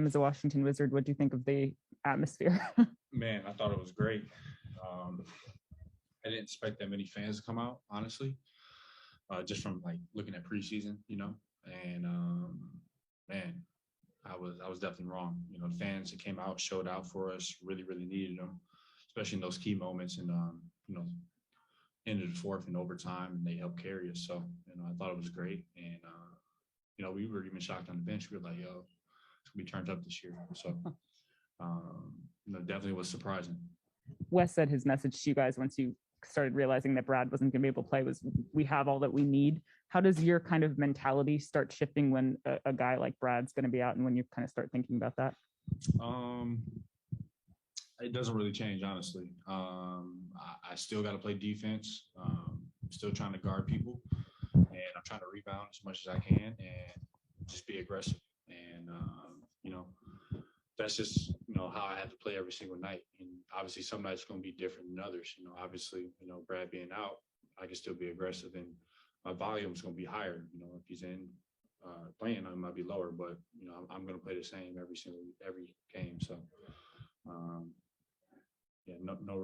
as a Washington Wizard. What do you think of the atmosphere? Man, I thought it was great. I didn't expect that many fans to come out, honestly, just from like looking at preseason, and man, I was definitely wrong. The fans that came out, showed out for us, really, really needed them, especially in those key moments and, end of the fourth and overtime, and they helped carry us. So, I thought it was great. And, we were even shocked on the bench. We were like, yo, it's going to be turned up this year. So, definitely was surprising. Wes said his message to you guys once you started realizing that Brad wasn't going to be able to play was, we have all that we need. How does your kind of mentality start shifting when a guy like Brad's going to be out, and when you kind of start thinking about that? It doesn't really change, honestly. I still got to play defense. I'm still trying to guard people, and I'm trying to rebound as much as I can and just be aggressive. And, that's just, how I have to play every single night. And obviously some nights are going to be different than others. Obviously, Brad being out, I can still be aggressive, and my volume is going to be higher. If he's in playing, I might be lower, but, I'm going to play the same every game. So, no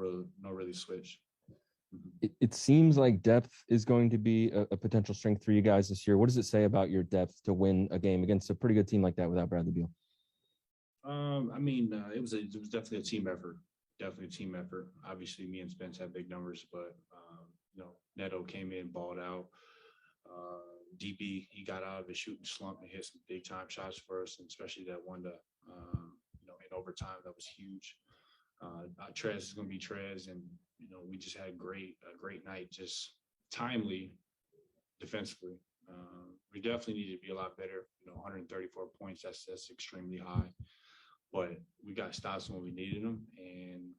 really switch. It seems like depth is going to be a potential strength for you guys this year. What does it say about your depth to win a game against a pretty good team like that without Bradley Beal? It was definitely a team effort. Definitely a team effort. Obviously, me and Spence had big numbers, but Neto came in, balled out. DB, he got out of his shooting slump and hit some big time shots for us, and especially that one in overtime, that was huge. Trez is going to be Trez, and we just had a great night, just timely defensively. We definitely need to be a lot better. 134 points, that's extremely high, but we got stops when we needed them, and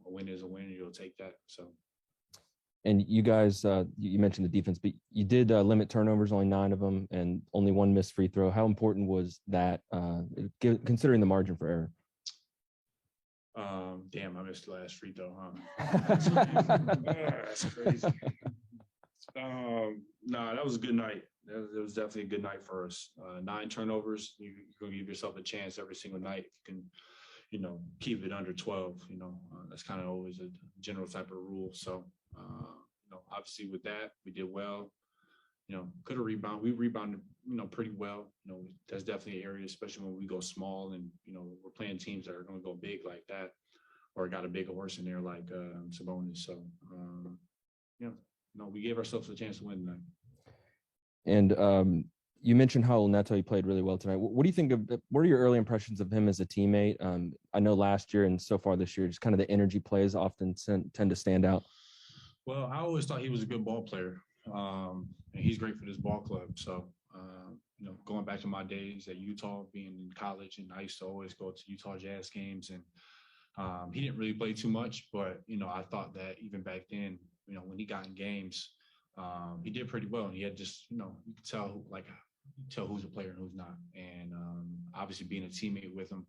a win is a win, and you'll take that. So. And you guys, you mentioned the defense, but you did limit turnovers, only 9 of them, and only 1 missed free throw. How important was that, considering the margin for error? Damn, I missed the last free throw, huh? That's crazy. No, that was a good night. It was definitely a good night for us. 9 turnovers. You're going to give yourself a chance every single night if you can, keep it under 12. That's kind of always a general type of rule. So, obviously with that, we did well. Could have rebounded. We rebounded, pretty well. That's definitely an area, especially when we go small and, we're playing teams that are going to go big like that, or got a big horse in there like Sabonis. So, we gave ourselves a chance to win tonight. And you mentioned how Neto played really well tonight. What do you think what are your early impressions of him as a teammate? I know last year and so far this year, just kind of the energy plays often tend to stand out. Well, I always thought he was a good ball player. And he's great for this ball club. So, going back to my days at Utah, being in college, and I used to always go to Utah Jazz games, and he didn't really play too much, but, I thought that even back then, when he got in games, he did pretty well. And he had just, you could tell who's a player and who's not. And obviously being a teammate with him,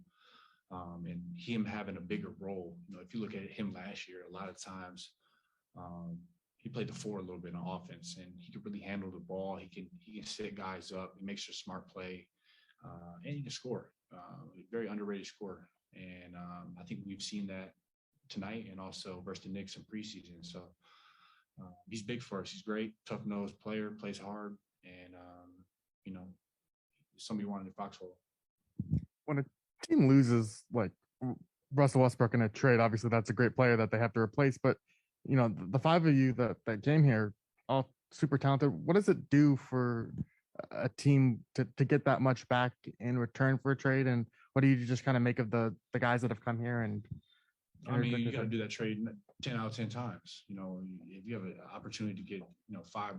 and him having a bigger role, if you look at him last year, a lot of times, he played the 4 a little bit on offense, and he could really handle the ball. He can set guys up. He makes a smart play, and he can score. Very underrated scorer. And I think we've seen that tonight, and also versus the Knicks in preseason. So he's big for us. He's great, tough-nosed player, plays hard, and somebody wanted in foxhole. When a team loses like Russell Westbrook in a trade, obviously that's a great player that they have to replace, but the 5 of you that came here, all super talented. What does it do for a team to get that much back in return for a trade? And what do you just kind of make of the guys that have come here? And you got to do that trade 10 out of 10 times. If you have an opportunity to get 5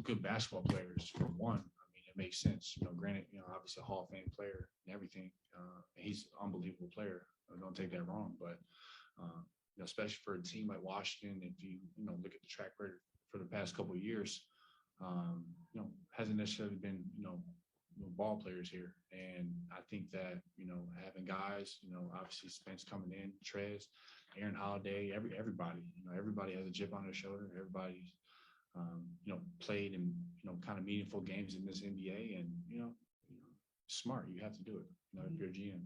good basketball players for one, it makes sense. Granted, obviously a Hall of Fame player and everything. He's an unbelievable player. Don't take that wrong, but especially for a team like Washington, if you look at the track record for the past couple of years, hasn't necessarily been ball players here. And I think that having guys, obviously Spence coming in, Trez, Aaron Holiday, everybody, everybody has a chip on their shoulder. Everybody's played in kind of meaningful games in this NBA, and smart. You have to do it. You know, if you're a GM.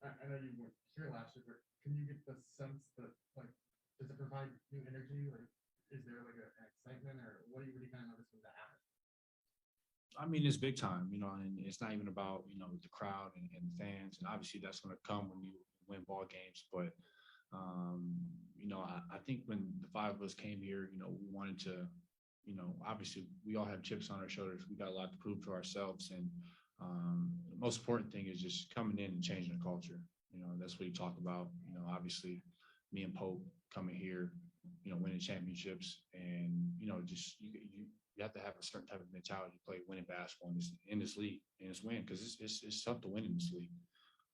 I know you weren't here last year, but can you get the sense that, like, does it provide new energy? Like, is there like an excitement, or what do you kind of notice when that happens? I mean, it's big time, you know, and it's not even about, you know, the crowd and the fans. And obviously that's going to come when you win ball games. But, you know, I think when the five of us came here, you know, we wanted to, you know, obviously we all have chips on our shoulders. We got a lot to prove to ourselves. And the most important thing is just coming in and changing the culture. You know, that's what you talk about. You know, obviously me and Pope coming here, you know, winning championships, and, you know, just you have to have a certain type of mentality to play winning basketball in this league, and it's win, because it's tough to win in this league.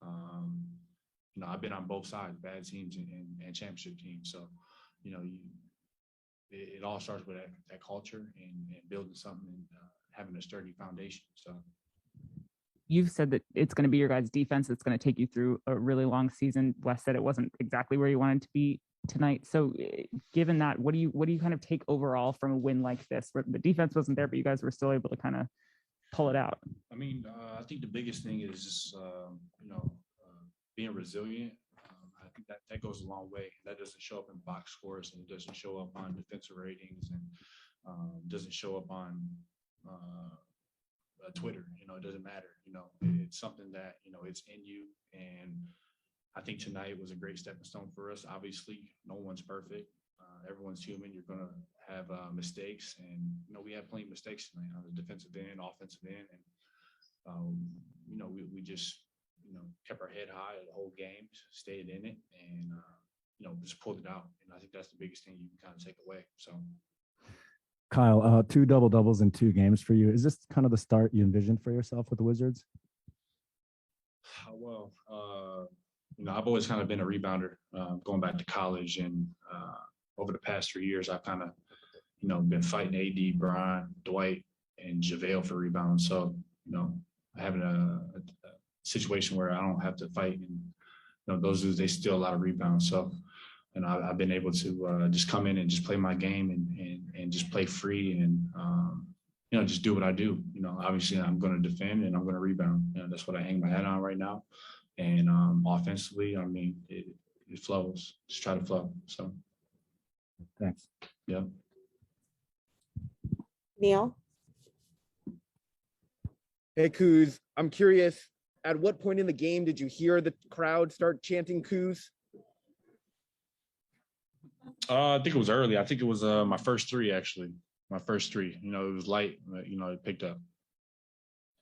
You know, I've been on both sides, bad teams and championship teams. So, you know, it all starts with that culture and building something and having a sturdy foundation. So you've said that it's going to be your guys' defense that's going to take you through a really long season. Wes said it wasn't exactly where you wanted to be tonight. So given that, what do you kind of take overall from a win like this, where the defense wasn't there, but you guys were still able to kind of pull it out? I mean, I think the biggest thing is just, you know, being resilient. I think that goes a long way. That doesn't show up in box scores, and it doesn't show up on defensive ratings, and doesn't show up on Twitter. You know, it doesn't matter. You know, it's something that, you know, it's in you. And I think tonight was a great stepping stone for us. Obviously, no one's perfect. Everyone's human. You're going to have mistakes. And, you know, we had plenty of mistakes tonight on the defensive end, offensive end. And, you know, we just, you know, kept our head high the whole game, stayed in it, and, you know, just pulled it out. And I think that's the biggest thing you can kind of take away. So, Kyle, 2 double-doubles in 2 games for you. Is this kind of the start you envisioned for yourself with the Wizards? Well, you know, I've always kind of been a rebounder, going back to college, and over the past 3 years, I've kind of, you know, been fighting AD, Brian, Dwight, and JaVale for rebounds. So, you know, having a situation where I don't have to fight, and, you know, those dudes, they steal a lot of rebounds. So, and I've been able to just come in and just play my game and just play free and, you know, just do what I do. You know, obviously I'm going to defend and I'm going to rebound. You know, that's what I hang my hat on right now. And offensively, I mean, it flows. Just try to flow. So, Thanks. Yeah. Neil? Hey, Kuz, I'm curious, at what point in the game did you hear the crowd start chanting Kuz? I think it was early. I think it was my first 3, actually. My first 3. You know, it was light. You know, it picked up.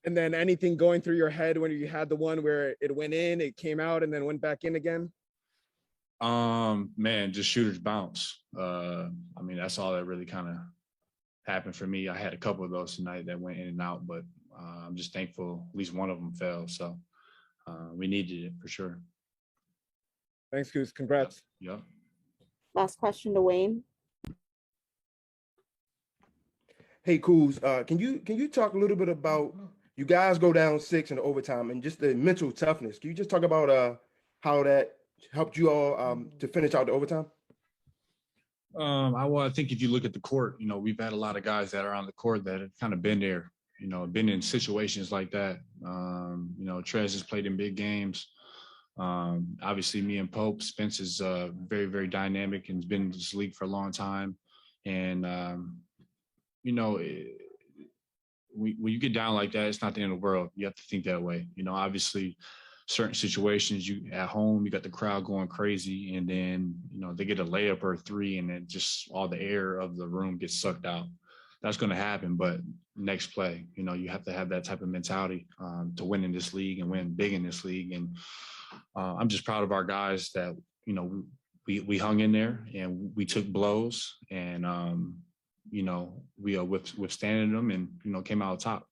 And then anything going through your head when you had the one where it went in, it came out, and then went back in again? Man, just shooters bounce. I mean, that's all that really kind of happened for me. I had a couple of those tonight that went in and out, but I'm just thankful at least one of them fell. So we needed it for sure. Thanks, Kuz. Congrats. Yep. Last question to Wayne. Hey, Kuz, can you talk a little bit about, you guys go down 6 in the overtime and just the mental toughness? Can you just talk about how that helped you all to finish out the overtime? I think if you look at the court, you know, we've had a lot of guys that are on the court that have kind of been there, you know, been in situations like that. You know, Trez has played in big games. Obviously, me and Pope, Spence is very, very dynamic and has been in this league for a long time. And, you know, when you get down like that, it's not the end of the world. You have to think that way. You know, obviously, certain situations, you at home, you got the crowd going crazy, and then, you know, they get a layup or a 3, and then just all the air of the room gets sucked out. That's going to happen. But next play, you know, you have to have that type of mentality to win in this league and win big in this league. And I'm just proud of our guys that, you know, we hung in there and we took blows, and you know, we withstanding them and, you know, came out top.